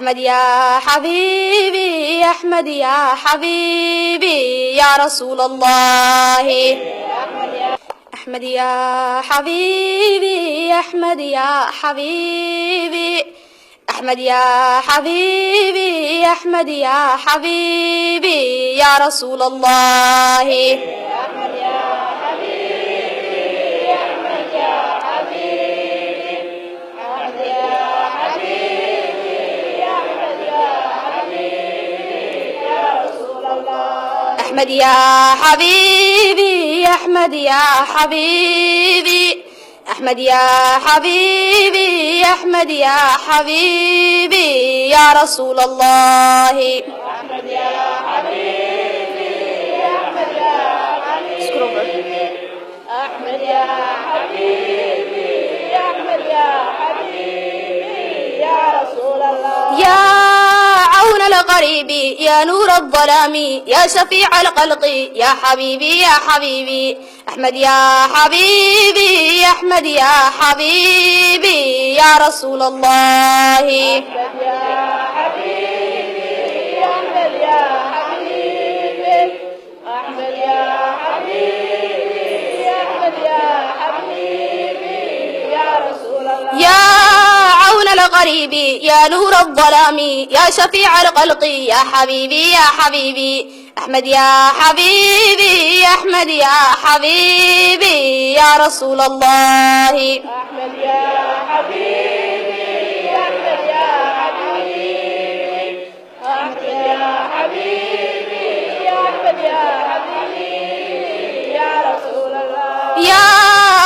أحمد يا حبيبي أحمد يا حبيبي يا رسول الله. أحمد يا حبيبي أحمد يا حبيبي أحمد يا حبيبي أحمد يا حبيبي يا رسول الله. أحمد يا حبيبي أحمد يا حبيبي أحمد يا حبيبي أحمد يا حبيبي يا رسول الله. أحمد يا حبيبي أحمد يا حبيبي أحمد يا حبيبي أحمد يا حبيبي يا رسول الله. أحمد يا حبيبي أحمد يا حبيبي أحمد يا حبيبي أحمد يا حبيبي يا رسول الله. يا عون الغريب يا نور الظلام يا شفيع الخلق يا حبيبي يا حبيبي أحمد يا حبيبي أحمد يا حبيبي يا رسول الله. أحمد يا حبيبي أحمد يا حبيبي أحمد يا حبيبي أحمد يا حبيبي يا رسول الله. يا عون الغريب يا نور الظلام يا شفيع الخلق يا حبيبي يا حبيبي أحمد يا حبيبي أحمد يا حبيبي يا رسول الله. أحمد يا حبيبي أحمد يا حبيبي أحمد يا حبيبي أحمد يا حبيبي يا رسول الله. يا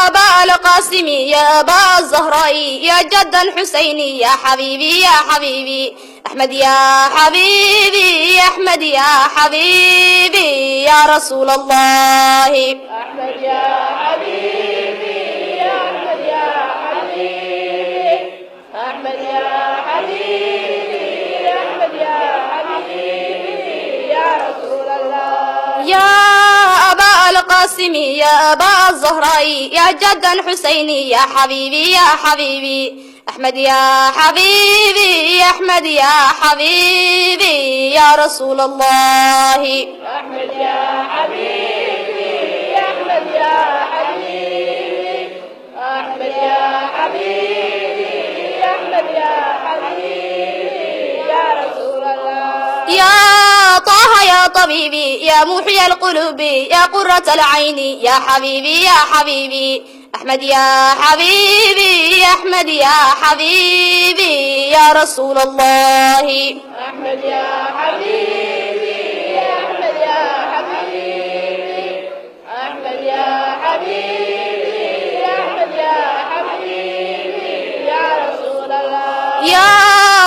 أبا القاسم يا أبا الزهراء يا جد الحسين يا حبيبي يا حبيبي أحمد يا حبيبي أحمد يا حبيبي يا رسول الله. أحمد يا حبيبي أحمد يا حبيبي أحمد يا حبيبي أحمد يا حبيبي يا رسول الله. يا أبا القاسم يا أبا الزهراء يا جد الحسين يا حبيبي يا حبيبي أحمد يا حبيبي أحمد يا حبيبي يا رسول الله. أحمد يا حبيبي أحمد يا حبيبي أحمد يا حبيبي أحمد يا حبيبي يا رسول الله. يا طه يا طبيبي يا محيي القلوب يا قرة العين يا حبيبي يا حبيبي أحمد يا حبيبي أحمد يا حبيبي يا رسول الله. أحمد يا حبيبي أحمد يا حبيبي أحمد يا حبيبي أحمد يا حبيبي يا رسول الله. يا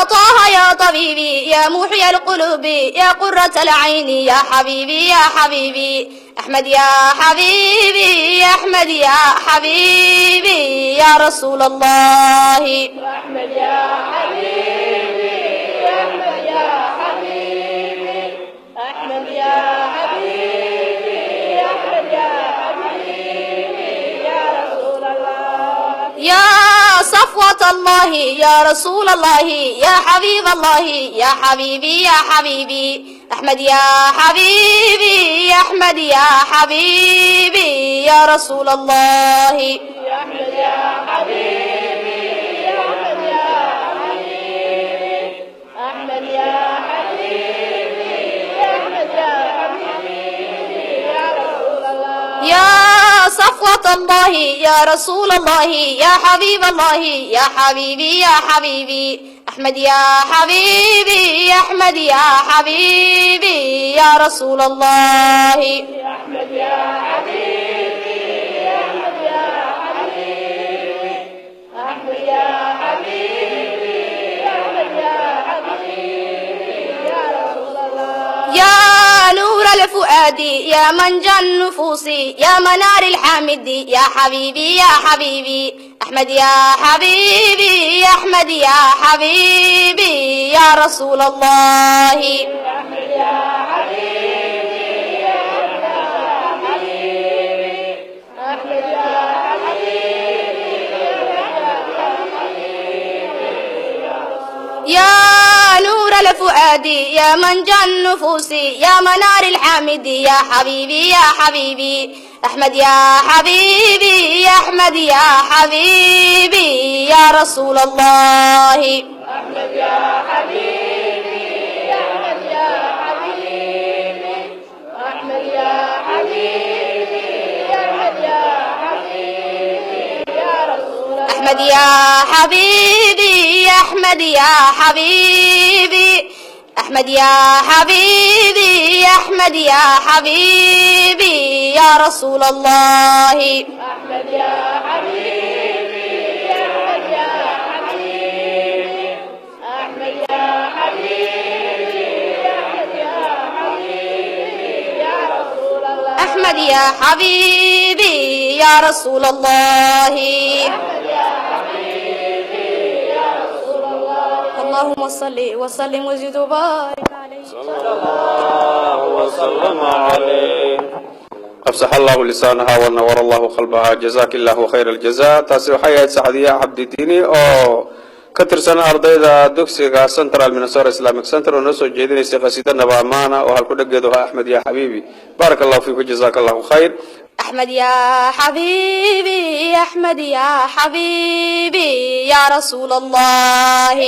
طه يا طبيبي يا محيي القلوب يا قرة العين يا حبيبي يا حبيبي أحمد يا حبيبي أحمد يا حبيبي يا رسول الله. أحمد يا حبيبي أحمد يا حبيبي أحمد يا حبيبي أحمد يا حبيبي يا رسول الله. يا صفوة الله يا رسول الله يا حبيب الله يا حبيبي يا حبيبي أحمد يا حبيبي أحمد يا حبيبي يا رسول الله. أحمد يا حبيبي أحمد يا حبيبي أحمد يا حبيبي أحمد يا حبيبي يا رسول الله. يا صفوة الله يا رسول الله يا حبيب الله يا حبيبي يا حبيبي أحمد يا حبيبي أحمد يا حبيبي يا رسول الله. أحمد يا حبيبي أحمد يا حبيبي أحمد يا حبيبي أحمد يا حبيبي يا رسول الله. يا نور الفؤاد يا منجى النفوس يا منار الحامد يا حبيبي يا حبيبي أحمد يا حبيبي أحمد يا حبيبي يا رسول الله. أحمد يا حبيبي أحمد يا حبيبي أحمد يا حبيبي يا جل فؤادي يا من جن نفوسي يا منار الحامد يا حبيبي يا حبيبي أحمد يا حبيبي يا أحمد يا حبيبي يا رسول الله أحمد يا حبيبي يا أحمد يا حبيبي أحمد يا حبيبي يا أحمد يا حبيبي يا رسول الله أحمد يا حبيبي يا أحمد يا حبيبي أحمد يا حبيبي يا أحمد يا حبيبي يا رسول الله أحمد يا حبيبي يا أحمد يا حبيبي أحمد يا حبيبي يا أحمد يا حبيبي يا رسول الله أحمد يا حبيبي يا رسول الله أحمد يا حبيبي يا رسول الله اللهم صل وسلم وزد وبارك عليه صلى الله وسلم عليه أفسح الله لسانها ونور الله قلبها جزاك الله خير الجزاء تاسي حياة سعدية عبد الديني أو كتر سنة أرضية دوكسيغا سنترال منصور إسلامك سنتر ونسو جيدين استقاسيدنا بأمانة وهالكودة قيدوها أحمد يا حبيبي بارك الله فيك وجزاك الله خير أحمد يا حبيبي أحمد يا حبيبي يا رسول الله